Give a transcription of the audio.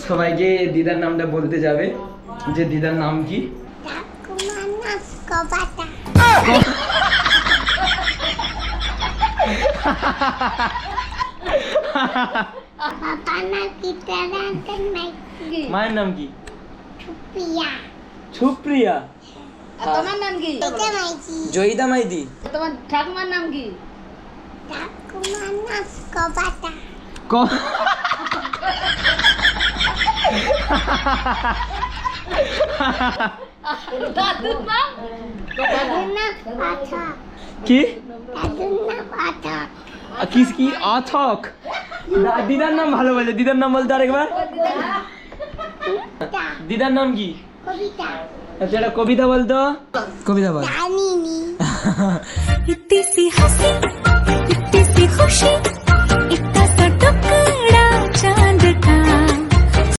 সবাইকে দিদার নামটা বলতে যাবে যে দিদার নাম কি? মায়ের নাম কি? সুপ্রিয়া। তোমার নাম কি? জয়িতা মাইতি। তোমার ঠাকুমার নাম কি? দাদুর নাম কি কি অথক? দিদার নাম ভালো বলে, দিদার নাম বলতে আরেকবার। দিদার নাম কি? আচ্ছা এটা কবিতা বলতো। কবিতা বল। इतनी सी हंसी इतनी सी खुशी इतना